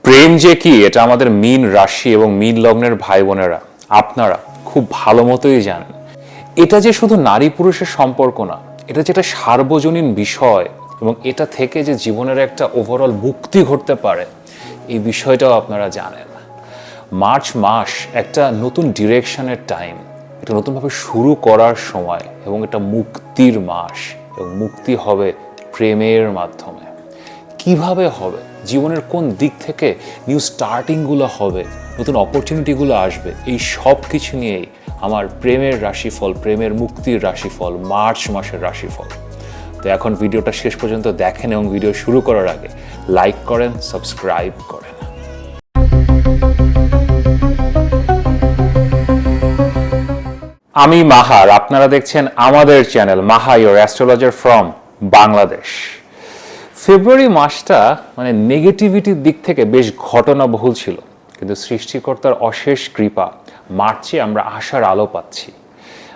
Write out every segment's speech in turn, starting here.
প্রেম যে কি এটা আমাদের মীন রাশি এবং মীন লগ্নের ভাই বোনেরা আপনারা খুব ভালো মতোই জানেন। এটা যে শুধু নারী পুরুষের সম্পর্ক না, এটা যেটা সার্বজনীন বিষয় এবং এটা থেকে যে জীবনের একটা ওভারঅল মুক্তি ঘটতে পারে এই বিষয়টাও আপনারা জানেন। মার্চ মাস একটা নতুন ডিরেকশনের টাইম, এটা নতুনভাবে শুরু করার সময় এবং এটা মুক্তির মাস এবং মুক্তি হবে প্রেমের মাধ্যমে। কিভাবে হবে, জীবনের কোন দিক থেকে নিউ স্টার্টিংগুলো হবে, নতুন অপরচুনিটিগুলো আসবে, এই সব কিছু নিয়েই আমার প্রেমের রাশিফল, প্রেমের মুক্তির রাশিফল, মার্চ মাসের রাশিফল। তো এখন ভিডিওটা শেষ পর্যন্ত দেখেন এবং ভিডিও শুরু করার আগে লাইক করেন, সাবস্ক্রাইব করেন। আমি মাহার, আপনারা দেখছেন আমাদের channel Maha your astrologer from Bangladesh. February মাসটা নেগেটিভিটির দিক থেকে বেশ ঘটনাবহুল ছিল, কিন্তু সৃষ্টিকর্তার অশেষ কৃপা মার্চে আমরা আশার আলো পাচ্ছি।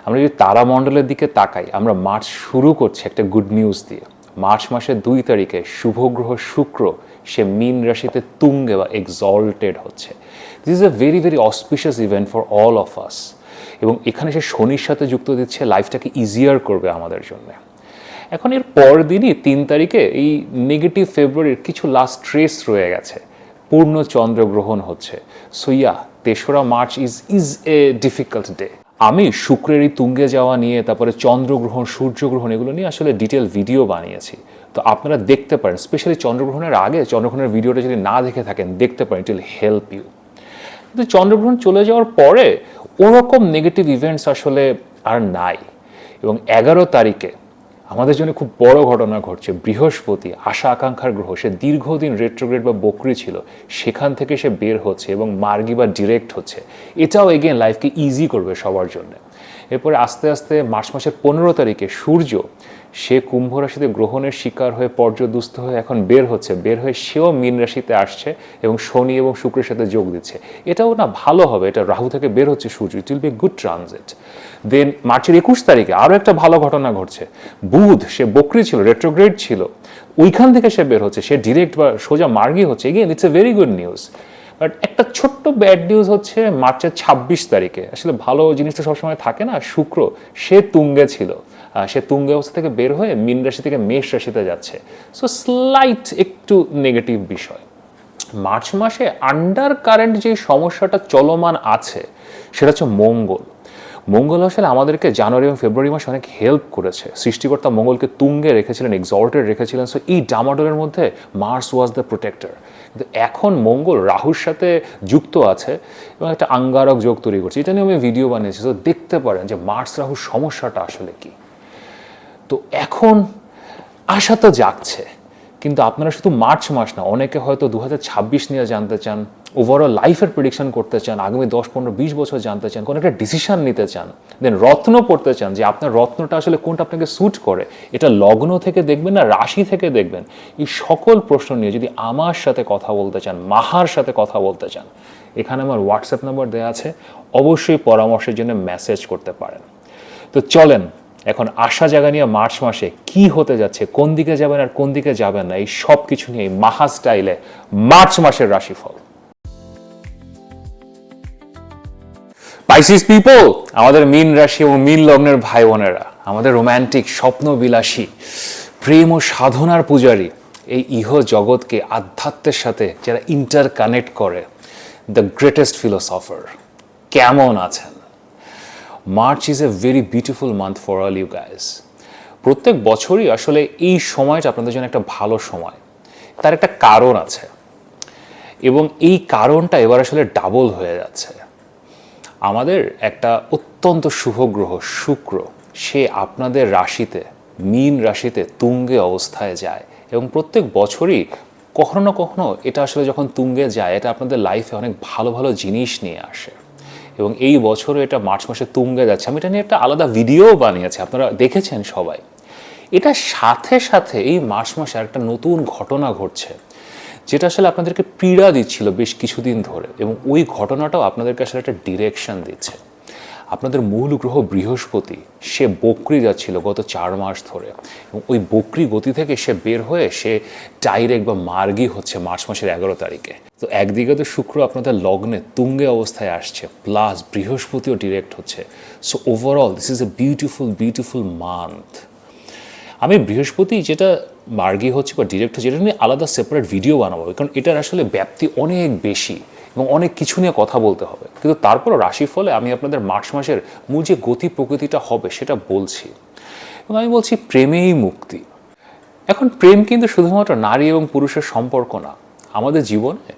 আমরা যদি তারামণ্ডলের দিকে তাকাই, আমরা মার্চ শুরু করছি একটা গুড নিউজ দিয়ে। মার্চ মাসের 2 তারিখে শুভগ্রহ শুক্র সে মীন রাশিতে তুঙ্গে বা এক্সল্টেড হচ্ছে। This is a very very auspicious event for all of us. এবং এখানে সে শনির সাথে যুক্ত দিচ্ছে, লাইফটাকে ইজিয়ার করবে আমাদের জন্য। এখন এর পর দিনই 3 তারিখে এই নেগেটিভ ফেব্রুয়ারির কিছু লাস্ট ট্রেস রয়ে গেছে, পূর্ণ চন্দ্রগ্রহণ হচ্ছে। সো ইয়া, 3রা March is a difficult day. আমি শুক্রের এই তুঙ্গে যাওয়া নিয়ে, তারপরে চন্দ্রগ্রহণ, সূর্যগ্রহণ, এগুলো নিয়ে আসলে ডিটেল ভিডিও বানিয়েছি। তো আপনারা দেখতে পারেন, স্পেশালি চন্দ্রগ্রহণের আগে চন্দ্রগ্রহণের ভিডিওটা যদি না দেখে থাকেন দেখতে পারেন, ইট উইল হেল্প ইউ। কিন্তু চন্দ্রগ্রহণ চলে যাওয়ার পরে ওরকম নেগেটিভ ইভেন্টস আসলে আর নাই। এবং 11 তারিখে আমাদের জন্য খুব বড় ঘটনা ঘটছে। বৃহস্পতি, আশা আকাঙ্ক্ষার গ্রহ, সে দীর্ঘদিন রেট্রোগ্রেড বা বকরি ছিল, সেখান থেকে সে বের হচ্ছে এবং মার্গী বা ডিরেক্ট হচ্ছে। এটাও এগেন লাইফকে ইজি করবে সবার জন্য। এরপরে আস্তে আস্তে মার্চ মাসের 15 তারিখে সূর্য সে কুম্ভ রাশিতে গ্রহণের শিকার হয়ে পর্যদুস্ত হয়ে এখন বের হচ্ছে, বের হয়ে সেও মীন রাশিতে আসছে এবং শনি এবং শুক্রের সাথে যোগ দিচ্ছে। এটাও না ভালো হবে, এটা রাহু থেকে বের হচ্ছে সূর্য, it will be good transit. Then মার্চের 21 তারিখে আরও একটা ভালো ঘটনা ঘটছে। বুধ, সে বকরি ছিল, রেট্রোগ্রেড ছিল, ওইখান থেকে সে বের হচ্ছে, সে ডিরেক্ট বা সোজা মার্গী হচ্ছে। Again it's a very good news. But একটা ছোট্ট ব্যাড নিউজ হচ্ছে মার্চের 26 তারিখে। আসলে ভালো জিনিস তো সবসময় থাকে না। শুক্র সে তুঙ্গে ছিল, সে তুঙ্গে অবস্থা থেকে বের হয়ে মীন রাশি থেকে মেষ রাশিতে যাচ্ছে। সো স্লাইট একটু নেগেটিভ বিষয়। মার্চ মাসে আন্ডার কারেন্ট যে সমস্যাটা চলমান আছে সেটা হচ্ছে মঙ্গল। মঙ্গল আসলে আমাদেরকে জানুয়ারি এবং ফেব্রুয়ারি মাসে অনেক হেল্প করেছে। সৃষ্টিকর্তা মঙ্গলকে তুঙ্গে রেখেছিলেন, এক্সল্টেড রেখেছিলেন। সো এই ডামাডোলের মধ্যে মার্স ওয়াজ দ্য প্রোটেক্টর। কিন্তু এখন মঙ্গল রাহুর সাথে যুক্ত আছে এবং একটা আঙ্গারক যোগ তৈরি করছে। এটা নিয়ে আমি ভিডিও বানিয়েছি, তো দেখতে পারেন যে মার্স রাহুর সমস্যাটা আসলে কি। তো এখন আশা তো জাগছে, কিন্তু আপনারা শুধু মার্চ মাস না, অনেকে হয়তো 2026 নিয়ে জানতে চান, ওভারঅল লাইফের প্রেডিকশন করতে চান, আগামী 10, 15, 20 বছর জানতে চান, কোনো একটা ডিসিশন নিতে চান, দেন রত্ন পড়তে চান যে আপনার রত্নটা আসলে কোনটা আপনাকে স্যুট করে, এটা লগ্ন থেকে দেখবেন না রাশি থেকে দেখবেন। এই সকল প্রশ্ন নিয়ে যদি আমার সাথে কথা বলতে চান, মাহার সাথে কথা বলতে চান, এখানে আমার হোয়াটসঅ্যাপ নাম্বার দেওয়া আছে, অবশ্যই পরামর্শের জন্য মেসেজ করতে পারেন। তো চলেন এখন আশা জাগা নিয়ে মার্চ মাসে কি হতে যাচ্ছে, কোন দিকে যাবেন আর কোন দিকে যাবেন না, এই সব কিছু নিয়ে মাহা স্টাইলে মার্চ মাসের রাশিফল। পাইসিস পিপল, আমাদের মীন রাশি এবং মীন লগ্নের ভাই বোনেরা, আমাদের রোম্যান্টিক, স্বপ্নবিলাসী, প্রেম ও সাধনার পূজারী, এই ইহ জগৎকে আধ্যাত্মের সাথে যারা ইন্টার কানেক্ট করে, দ্য গ্রেটেস্ট ফিলোসফার, কেমন আছেন? March is a very beautiful month for all you guys. প্রত্যেক বছরই আসলে এই সময়টা আপনাদের জন্য একটা ভালো সময়। তার একটা কারণ আছে এবং এই কারণটা এবার আসলে ডাবল হয়ে যাচ্ছে। আমাদের একটা অত্যন্ত শুভ গ্রহ শুক্র, সে আপনাদের রাশিতে, মীন রাশিতে তুঙ্গে অবস্থায় যায় এবং প্রত্যেক বছরই কখনো না কখনো এটা আসলে যখন তুঙ্গে যায়, এটা আপনাদের লাইফে অনেক ভালো ভালো জিনিস নিয়ে আসে। এবং এই বছরও এটা মার্চ মাসে তুঙ্গে যাচ্ছে। আমি এটা নিয়ে একটা আলাদা ভিডিও বানিয়েছি, আপনারা দেখেছেন সবাই। এটার সাথে সাথে এই মার্চ মাসে একটা নতুন ঘটনা ঘটছে, যেটা আসলে আপনাদেরকে পীড়া দিচ্ছিল বেশ কিছুদিন ধরে, এবং ওই ঘটনাটাও আপনাদেরকে আসলে একটা ডিরেকশন দিচ্ছে। আপনাদের মূল গ্রহ বৃহস্পতি, সে বক্রি যাচ্ছিল গত 4 মাস ধরে, এবং ওই বক্রি গতি থেকে সে বের হয়ে সে ডাইরেক্ট বা মার্গী হচ্ছে মার্চ মাসের 11 তারিখে। তো একদিকে তো শুক্র আপনাদের লগ্নে তুঙ্গে অবস্থায় আসছে, প্লাস বৃহস্পতিও ডিরেক্ট হচ্ছে। So overall this is a beautiful month. আমি বৃহস্পতি যেটা মার্গী হচ্ছে বা ডিরেক্ট হচ্ছে, এটা নিয়ে আলাদা সেপারেট ভিডিও বানাবো, কারণ এটার আসলে ব্যাপ্তি অনেক বেশি এবং অনেক কিছু নিয়ে কথা বলতে হবে। কিন্তু তারপরও রাশিফলে আমি আপনাদের মার্চ মাসের মূল যে গতি প্রকৃতিটা হবে সেটা বলছি, এবং আমি বলছি প্রেমেই মুক্তি। এখন প্রেম কিন্তু শুধুমাত্র নারী এবং পুরুষের সম্পর্ক না, আমাদের জীবনে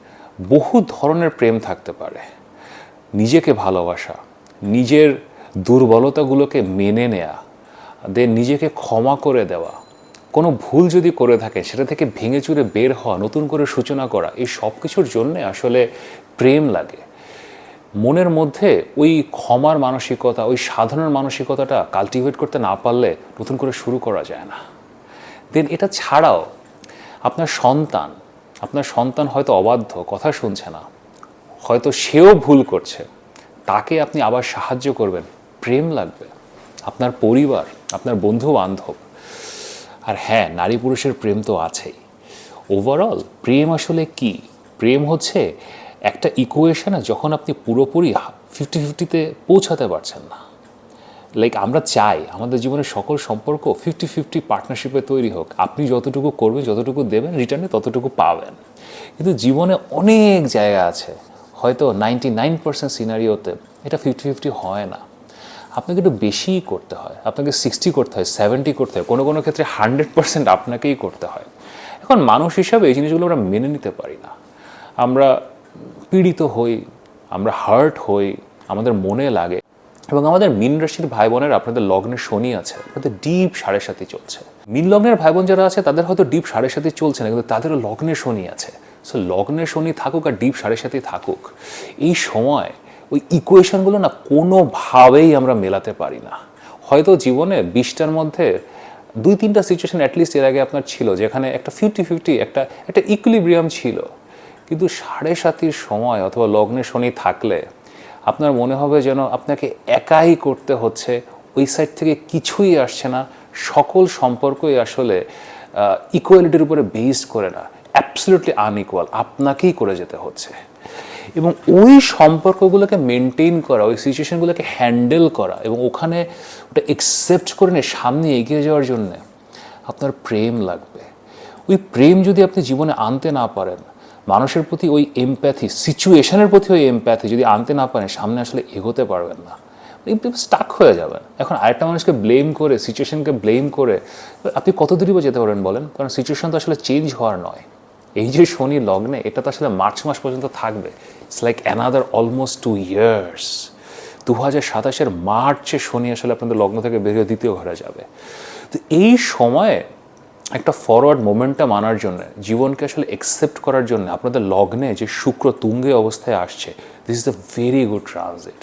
বহু ধরনের প্রেম থাকতে পারে। নিজেকে ভালোবাসা, নিজের দুর্বলতাগুলোকে মেনে নেয়া, দেন নিজেকে ক্ষমা করে দেওয়া, কোনো ভুল যদি করে থাকে সেটা থেকে ভেঙে চুরে বের হওয়া, নতুন করে সূচনা করা, এই সব কিছুর জন্যে আসলে প্রেম লাগে। মনের মধ্যে ওই ক্ষমার মানসিকতা, ওই সাধনার মানসিকতাটা কাল্টিভেট করতে না পারলে নতুন করে শুরু করা যায় না। দেন এটা ছাড়াও আপনার সন্তান হয়তো অবাধ্য, কথা শুনছে না, হয়তো সেও ভুল করছে, তাকে আপনি আবার সাহায্য করবেন, প্রেম লাগবে। আপনার পরিবার, আপনার বন্ধু বান্ধব, আর হ্যাঁ, নারী পুরুষের প্রেম তো আছেই। ওভারঅল প্রেম আসলে কি? প্রেম হচ্ছে একটা ইকুয়েশনে যখন আপনি পুরোপুরি 50-50-তে পৌঁছাতে পারছেন না। লাইক আমরা চাই আমাদের জীবনের সকল সম্পর্ক 50-50 পার্টনারশিপে তৈরি হোক। আপনি যতটুকু করবেন, যতটুকু দেবেন, রিটার্নে ততটুকু পাবেন। কিন্তু জীবনে অনেক জায়গা আছে, হয়তো 99% সিনারিওতে এটা 50-50 হয় না। আপনাকে একটু বেশিই করতে হয়, আপনাকে 60 করতে হয়, 70 করতে হয়, কোনো কোনো ক্ষেত্রে 100% আপনাকেই করতে হয়। এখন মানুষ হিসাবে এই জিনিসগুলো আমরা মেনে নিতে পারি না। আমরা পীড়িত হই, আমরা হার্ট হই, আমাদের মনে লাগে। এবং আমাদের মীন রাশির ভাই বোনের, আপনাদের লগ্নে শনি আছে, আপনাদের ডিপ 7.5 চলছে। মীন লগ্নের ভাই বোন যারা আছে তাদের হয়তো ডিপ 7.5 চলছে না, কিন্তু তাদেরও লগ্নে শনি আছে। সো লগ্নে শনি থাকুক আর ডিপ 7.5 থাকুক, এই সময় ওই ইকুয়েশনগুলো না কোনোভাবেই আমরা মেলাতে পারি না। হয়তো জীবনে 20টার মধ্যে 2-3টা সিচুয়েশন অ্যাটলিস্ট এর আগে আপনার ছিল যেখানে একটা 50-50 একটা ইকুইলিব্রিয়াম ছিল, কিন্তু 7.5 সময় অথবা লগ্নে শনি থাকলে আপনার মনে হবে যেন আপনাকে একাই করতে হচ্ছে, ওই সাইড থেকে কিছুই আসছে না, সকল সম্পর্কই আসলে ইকুয়ালিটির উপরে বেসড করে না, অ্যাবসলিউটলি আনইকুয়াল, আপনাকেই করে যেতে হচ্ছে। এবং ওই সম্পর্কগুলোকে মেনটেন করা, ওই সিচুয়েশনগুলোকে হ্যান্ডেল করা এবং ওখানে ওটা একসেপ্ট করে নিয়ে সামনে এগিয়ে যাওয়ার জন্যে আপনার প্রেম লাগবে। ওই প্রেম যদি আপনি জীবনে আনতে না পারেন, মানুষের প্রতি ওই এমপ্যাথি, সিচুয়েশনের প্রতি ওই এমপ্যাথি যদি আনতে না পারেন, সামনে আসলে এগোতে পারবেন না, স্টাক হয়ে যাবেন। এখন আরেকটা মানুষকে ব্লেম করে, সিচুয়েশনকে ব্লেম করে আপনি কত দূরই বা যেতে পারেন বলেন? কারণ সিচুয়েশন তো আসলে চেঞ্জ হওয়ার নয়। এই যে শনি লগ্নে, এটা তো আসলে মার্চ মাস পর্যন্ত থাকবে। It's like another almost 2 years. 2027 মার্চে শনি আসলে আপনাদের লগ্ন থেকে বেরিয়ে দ্বিতীয় ঘরে যাবে। তো এই সময়ে একটা ফরওয়ার্ড মোমেন্টাম আনার জন্য, জীবনকে আসলে অ্যাকসেপ্ট করার জন্য আপনাদের লগ্নে যে শুক্র তুঙ্গে অবস্থায় আসছে, this is a very good transit.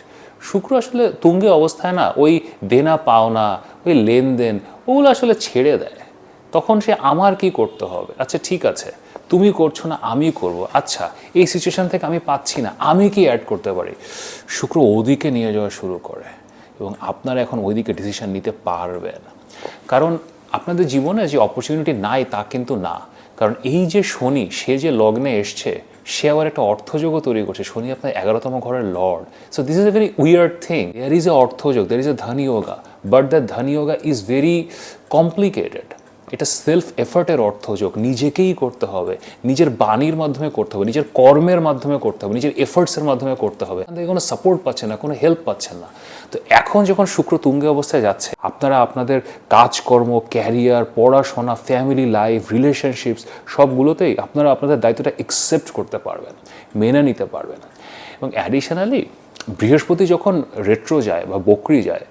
শুক্র আসলে তুঙ্গে অবস্থায় না ওই দেনা পাওনা, ওই লেনদেন, ওগুলো আসলে ছেড়ে দেয়। তখন সে আমার কি করতে হবে, আচ্ছা ঠিক আছে তুমি করছো না, আমি করব, আচ্ছা এই সিচুয়েশন থেকে আমি পাচ্ছি না, আমি কি অ্যাড করতে পারি, শুক্র ওদিকে নিয়ে যাওয়া শুরু করে। এবং আপনারা এখন ওইদিকে ডিসিশন নিতে পারবেন। কারণ আপনাদের জীবনে যে অপরচুনিটি নাই তা কিন্তু না, কারণ এই যে শনি, সে যে লগ্নে এসছে, সে আবার একটা অর্থযোগও তৈরি করছে। শনি আপনার 11তম ঘরের lord. So this is a very weird thing. There is a arthayog, there is a dhani yoga, but that dhani yoga is very complicated. এটা সেলফ এফার্টের অর্থযোগ, নিজেকেই করতে হবে, নিজের বাণীর মাধ্যমে করতে হবে, নিজের কর্মের মাধ্যমে করতে হবে, নিজের এফার্টসের মাধ্যমে করতে হবে। কোনো সাপোর্ট পাচ্ছেন না, কোনো হেল্প পাচ্ছেন না। তো এখন যখন শুক্র তুঙ্গে অবস্থায় যাচ্ছে, আপনারা আপনাদের কাজকর্ম, ক্যারিয়ার, পড়াশোনা, ফ্যামিলি লাইফ, রিলেশনশিপস সবগুলোতেই আপনারা আপনাদের দায়িত্বটা অ্যাকসেপ্ট করতে পারবেন, মেনে নিতে পারবেন। এবং অ্যাডিশনালি বৃহস্পতি যখন রেট্রো যায় বা বক্রি যায়,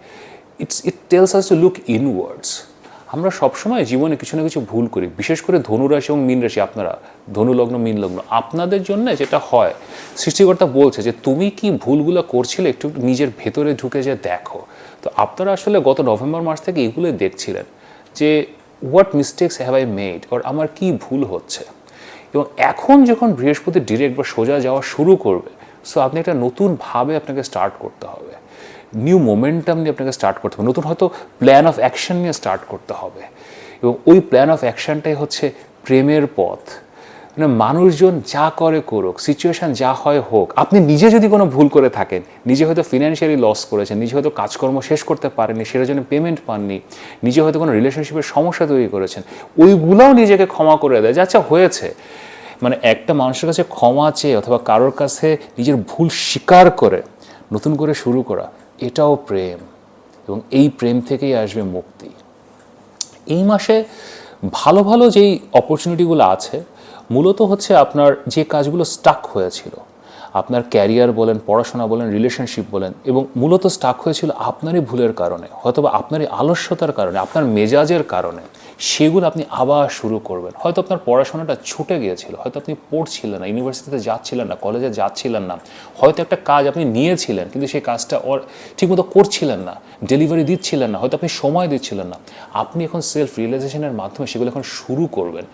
it tells us to look inwards. আমরা সবসময় জীবনে কিছু না কিছু ভুল করি, বিশেষ করে ধনুরাশি এবং মীন রাশি, আপনারা ধনুলগ্ন মীন লগ্ন, আপনাদের জন্য যেটা হয়, সৃষ্টিকর্তা বলছে যে তুমি কি ভুলগুলো করছিলে একটু নিজের ভেতরে ঢুকে যে দেখো। তো আপনারা আসলে গত নভেম্বর মাস থেকে এগুলোই দেখছিলেন যে what mistakes have I made, আর আমার কি ভুল হচ্ছে। এবং এখন যখন বৃহস্পতি ডিরেক্ট বা সোজা যাওয়া শুরু করবে, সো আপনি একটা নতুনভাবে আপনাকে স্টার্ট করতে হবে। নিউ মোমেন্টাম নিয়ে আপনাকে স্টার্ট করতে হবে, নতুন হয়তো প্ল্যান অফ অ্যাকশন নিয়ে স্টার্ট করতে হবে। এবং ওই প্ল্যান অফ অ্যাকশনটাই হচ্ছে প্রেমের পথ। মানে মানুষজন যা করে করুক, সিচুয়েশান যা হয় হোক, আপনি নিজে যদি কোনো ভুল করে থাকেন, নিজে হয়তো ফিনান্সিয়ালি লস করেছেন, নিজে হয়তো কাজকর্ম শেষ করতে পারেননি, সেটার জন্য পেমেন্ট পাননি, নিজে হয়তো কোনো রিলেশনশিপের সমস্যা তৈরি করেছেন, ওইগুলোও নিজেকে ক্ষমা করে দেয় যে আচ্ছা হয়েছে। মানে একটা মানুষের কাছে ক্ষমা চেয়ে অথবা কারোর কাছে নিজের ভুল স্বীকার করে নতুন করে শুরু করা, এটাও প্রেম। এবং এই প্রেম থেকেই আসবে মুক্তি। এই মাসে ভালো ভালো যেই অপরচুনিটিগুলো আছে মূলত হচ্ছে আপনার যে কাজগুলো স্টাক হয়েছিল, আপনার ক্যারিয়ার বলেন, পড়াশোনা বলেন, রিলেশনশিপ বলেন, এবং মূলত স্টাক হয়েছিল আপনারই ভুলের কারণে, হয়তো বা আপনারই আলস্যতার কারণে, আপনার মেজাজের কারণে, সেগুলো আপনি আবার শুরু করবেন। হয়তো আপনার পড়াশোনাটা ছুটে গিয়েছিল, হয়তো আপনি পড়ছিলেন না, ইউনিভার্সিটিতে যাচ্ছিলেন না, কলেজে যাচ্ছিলেন না, হয়তো একটা কাজ আপনি নিয়েছিলেন কিন্তু সেই কাজটা ঠিকমতো করছিলেন না, ডেলিভারি দিচ্ছিলেন না, হয়তো আপনি সময় দিচ্ছিলেন না। আপনি এখন সেলফ রিয়েলাইজেশনের মাধ্যমে সেগুলো এখন শুরু করবেন।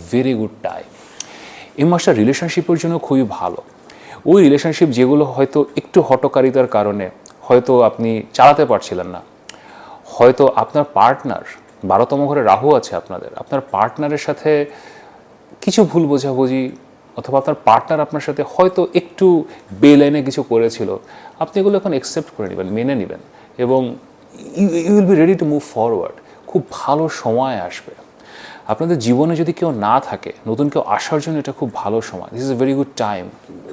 Very good time. এই মাসটা রিলেশনশিপের জন্য খুবই ভালো। ওই রিলেশনশিপ যেগুলো হয়তো একটু হঠকারিতার কারণে হয়তো আপনি চালাতে পারছিলেন না, হয়তো আপনার পার্টনার, 12তম ঘরে রাহু আছে আপনার পার্টনারের সাথে কিছু ভুল বোঝাবুঝি, অথবা আপনার পার্টনার আপনার সাথে হয়তো একটু বেলাইনে কিছু করেছিল, আপনি এগুলো এখন অ্যাকসেপ্ট করে নেবেন, মেনে নেবেন, এবং you will be ready to move forward. খুব ভালো সময় আসবে আপনাদের জীবনে। যদি কেউ না থাকে, নতুন কেউ আসার জন্য এটা খুব ভালো সময়। This is a very good time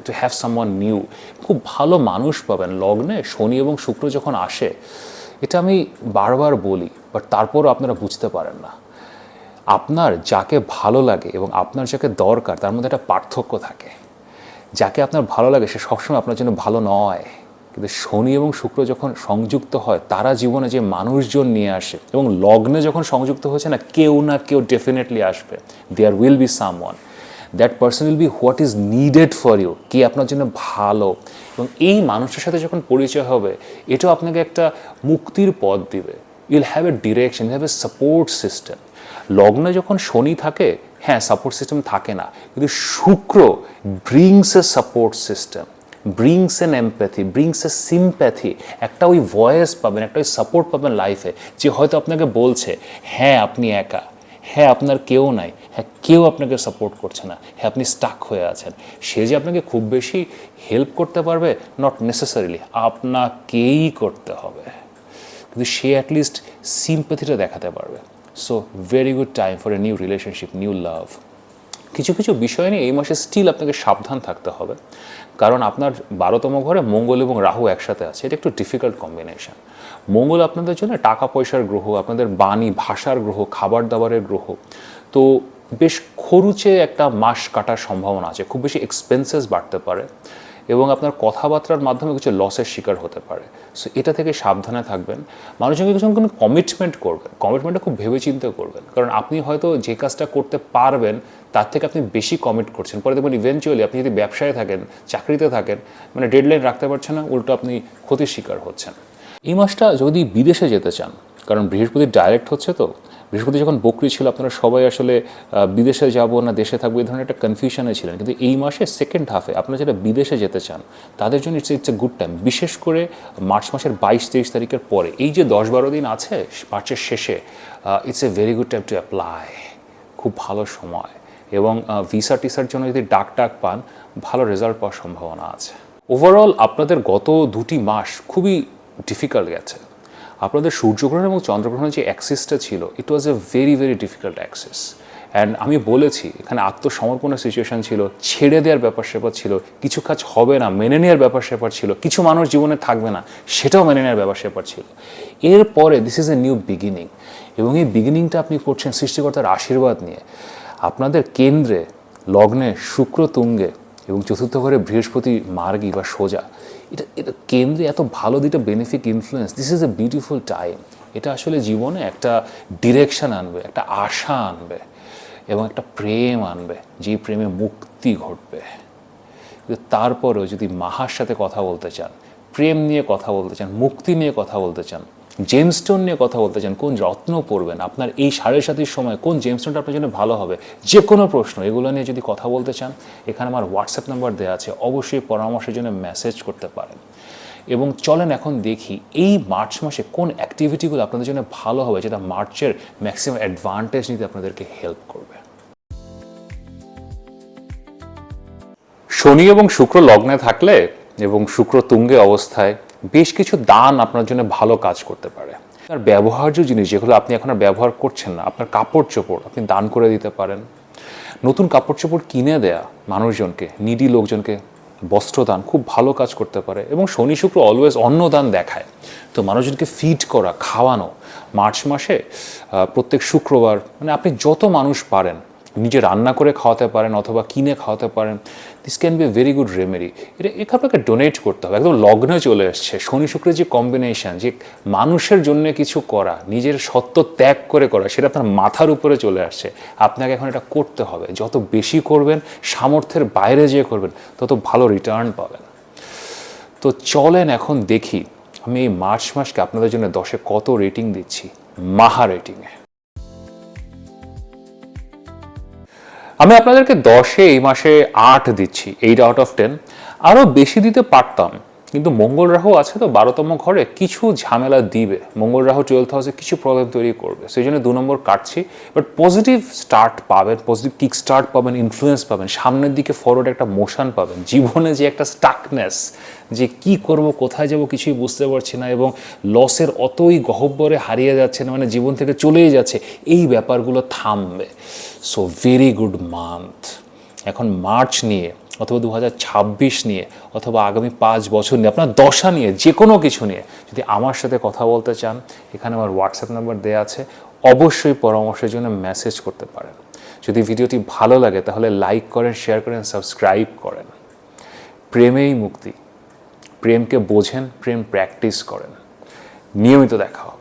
to have someone new. খুব ভালো মানুষ পাবেন লগ্নে। শনি এবং শুক্র যখন আসে, এটা আমি বারবার বলি, বাট তারপরও আপনারা বুঝতে পারেন না। আপনার যাকে ভালো লাগে এবং আপনার যাকে দরকার, তার মধ্যে একটা পার্থক্য থাকে। যাকে আপনার ভালো লাগে সে সবসময় আপনার জন্য ভালো নয়, কিন্তু শনি এবং শুক্র যখন সংযুক্ত হয়, তারা জীবনে যে মানুষজন নিয়ে আসে, এবং লগ্নে যখন সংযুক্ত হয়েছে না কেউ ডেফিনেটলি আসবে। There will be someone, that person will be what is needed for you, কে আপনার জন্য ভালো। এবং এই মানুষের সাথে যখন পরিচয় হবে, এটাও আপনাকে একটা মুক্তির পথ দিবে। You'll have a direction, you'll have a support system. লগ্নে যখন শনি থাকে, হ্যাঁ সাপোর্ট সিস্টেম থাকে না, কিন্তু শুক্র ব্রিংস এ support system, brings N empathy, brings এ সিম্প্যাথি। একটা ওই ভয়েস পাবেন, একটা ওই সাপোর্ট পাবেন লাইফে, যে হয়তো আপনাকে বলছে হ্যাঁ আপনি একা, হ্যাঁ আপনার কেউ নাই, হ্যাঁ কেউ আপনাকে সাপোর্ট করছে না, হ্যাঁ আপনি স্টাক হয়ে আছেন। সে যে আপনাকে খুব বেশি হেল্প করতে পারবে, নট নেসেসারিলি, আপনাকেই করতে হবে, কিন্তু সে অ্যাটলিস্ট সিম্প্যাথিটা দেখাতে পারবে। So very good time for a new relationship, new লাভ। কিছু কিছু বিষয় নিয়ে এই মাসে স্টিল আপনাকে সাবধান থাকতে হবে, কারণ আপনার 12তম ঘরে মঙ্গল এবং রাহু একসাথে আছে। এটা একটু ডিফিকাল্ট কম্বিনেশন। মঙ্গল আপনাদের জন্য টাকা পয়সার গ্রহ, আপনাদের বাণী ভাষার গ্রহ, খাবার দাবারের গ্রহ। তো বেশ খরুচে একটা মাস কাটার সম্ভাবনা আছে, খুব বেশি এক্সপেন্সেস বাড়তে পারে, এবং আপনার কথাবার্তার মাধ্যমে কিছু লসের শিকার হতে পারে। সো এটা থেকে সাবধানে থাকবেন। মানুষের সঙ্গে যখন কোনো কমিটমেন্ট করবেন, কমিটমেন্টটা খুব ভেবেচিন্তে করবেন, কারণ আপনি হয়তো যে কাজটা করতে পারবেন তার থেকে আপনি বেশি কমিট করছেন। পরে দেখবেন ইভেনচুয়ালি আপনি যদি ব্যবসায় থাকেন, চাকরিতে থাকেন, মানে ডেডলাইন রাখতে পারছেন না, উল্টো আপনি ক্ষতির শিকার হচ্ছেন। এই মাসটা যদি বিদেশে যেতে চান, কারণ বৃহস্পতি ডাইরেক্ট হচ্ছে, তো বৃহস্পতি যখন বকরি ছিল আপনারা সবাই আসলে বিদেশে যাব না দেশে থাকবো এই ধরনের একটা কনফিউশনে ছিলেন, কিন্তু এই মাসে সেকেন্ড হাফে আপনারা যারা বিদেশে যেতে চান তাদের জন্য ইটস এ গুড টাইম। বিশেষ করে মার্চ মাসের 22-23 তারিখের পরে এই যে 10-12 দিন আছে মার্চের শেষে, it's a very good time to apply. খুব ভালো সময়, এবং ভিসা টিসার জন্য যদি ডাক পান, ভালো রেজাল্ট পাওয়ার সম্ভাবনা আছে। ওভারঅল আপনাদের গত 2টি মাস খুবই ডিফিকাল্ট গেছে। আপনাদের সূর্যগ্রহণ এবং চন্দ্রগ্রহণের যে অ্যাক্সিসটা ছিল, it was a very difficult axis. And আমি বলেছি এখানে আত্মসমর্পণের সিচুয়েশান ছিল, ছেড়ে দেওয়ার ব্যাপার স্যাপার ছিল, কিছু কাজ হবে না মেনে নেওয়ার ব্যাপার স্যাপার ছিল, কিছু মানুষ জীবনে থাকবে না সেটাও মেনে নেওয়ার ব্যাপার স্যাপার ছিল। এরপরে this is a new beginning, এবং এই বিগিনিংটা আপনি করছেন সৃষ্টিকর্তার আশীর্বাদ নিয়ে। আপনাদের কেন্দ্রে লগ্নে শুক্র তুঙ্গে এবং চতুর্থ ঘরে বৃহস্পতি মার্গী বা সোজা, এটা কেন্দ্রে এত ভালো দুটো বেনিফিক influence. This is a beautiful time. এটা আসলে জীবনে একটা ডিরেকশন আনবে, একটা আশা আনবে, এবং একটা প্রেম আনবে, যেই প্রেমে মুক্তি ঘটবে। কিন্তু তারপরেও যদি মাহার সাথে কথা বলতে চান, প্রেম নিয়ে কথা বলতে চান, মুক্তি নিয়ে কথা বলতে চান, জেমস্টোন নিয়ে কথা বলতে চান, কোন রত্ন পড়বেন, আপনার এই 7:30 সময় কোন জেমস্টোনটা আপনার জন্য ভালো হবে, যে কোনো প্রশ্ন এগুলো নিয়ে যদি কথা বলতে চান, এখানে আমার হোয়াটসঅ্যাপ নাম্বার দেওয়া আছে, অবশ্যই পরামর্শের জন্য মেসেজ করতে পারেন। এবং চলেন এখন দেখি এই মার্চ মাসে কোন অ্যাক্টিভিটিগুলো আপনাদের জন্য ভালো হবে, যেটা মার্চের ম্যাক্সিমাম অ্যাডভান্টেজ নিতে আপনাদেরকে হেল্প করবে। শনি এবং শুক্র লগ্নে থাকলে এবং শুক্র তুঙ্গে অবস্থায় বেশ কিছু দান আপনার জন্য ভালো কাজ করতে পারে। আর ব্যবহার্য জিনিস যেগুলো আপনি এখন আর ব্যবহার করছেন না, আপনার কাপড় চোপড় আপনি দান করে দিতে পারেন। নতুন কাপড় চোপড় কিনে দেয়া মানুষজনকে, নিডি লোকজনকে বস্ত্রদান খুব ভালো কাজ করতে পারে। এবং শনি শুক্র অলওয়েজ অন্নদান দেখায়, তো মানুষজনকে ফিড করা, খাওয়ানো মার্চ মাসে প্রত্যেক শুক্রবার মানে আপনি যত মানুষ পারেন নিজে রান্না করে খাওয়াতে পারেন অথবা কিনে খাওয়াতে পারেন। This can B a very good remedy. এটা আপনাকে ডোনেট করতে হবে। একদম লগ্নে চলে এসছে শনি শুক্রের যে কম্বিনেশন, যে মানুষের জন্য কিছু করা, নিজের সত্য ত্যাগ করে করা, সেটা আপনার মাথার উপরে চলে আসছে। আপনাকে এখন এটা করতে হবে। যত বেশি করবেন, সামর্থ্যের বাইরে যেয়ে করবেন, তত ভালো রিটার্ন পাবেন। তো চলেন এখন দেখি আমি এই মার্চ মাসকে আপনাদের জন্য 10-এ কত রেটিং দিচ্ছি, মাহা রেটিংয়ে। আমি আপনাদেরকে 10-এ এই মাসে 8 দিচ্ছি, 8 আউট অফ 10। আরও বেশি দিতে পারতাম, কিন্তু মঙ্গল রাহু আছে তো 12তম ঘরে, কিছু ঝামেলা দিবে। মঙ্গল রাহু 12th হাউসে কিছু প্রবলেম তৈরি করবে, সেই জন্য 2 নম্বর কাটছি। বাট পজিটিভ স্টার্ট পাবেন, পজিটিভ কিক স্টার্ট পাবেন, ইনফ্লুয়েন্স পাবেন, সামনের দিকে ফরওয়ার্ড একটা মোশন পাবেন। জীবনে যে একটা স্টাকনেস, যে কি করব, কোথায় যাব কিছুই বুঝতে পারছি না এবং লসের অতই গহ্বরে হারিয়ে যাচ্ছে না, মানে জীবন থেকে চলেই যাচ্ছে, এই ব্যাপারগুলো থামবে। So very good month. এখন মার্চ নিয়ে অথবা 2026 নিয়ে অথবা আগামী 5 বছর নিয়ে, আপনার দশা নিয়ে, যে কোনো কিছু নিয়ে যদি আমার সাথে কথা বলতে চান, এখানে আমার হোয়াটসঅ্যাপ নাম্বার দেওয়া আছে, অবশ্যই পরামর্শের জন্য মেসেজ করতে পারেন। যদি ভিডিওটি ভালো লাগে তাহলে লাইক করেন, শেয়ার করেন, সাবস্ক্রাইব করেন। প্রেমেই মুক্তি, প্রেমকে বোঝেন, প্রেম প্র্যাকটিস করেন। নিয়মিত দেখা হবে।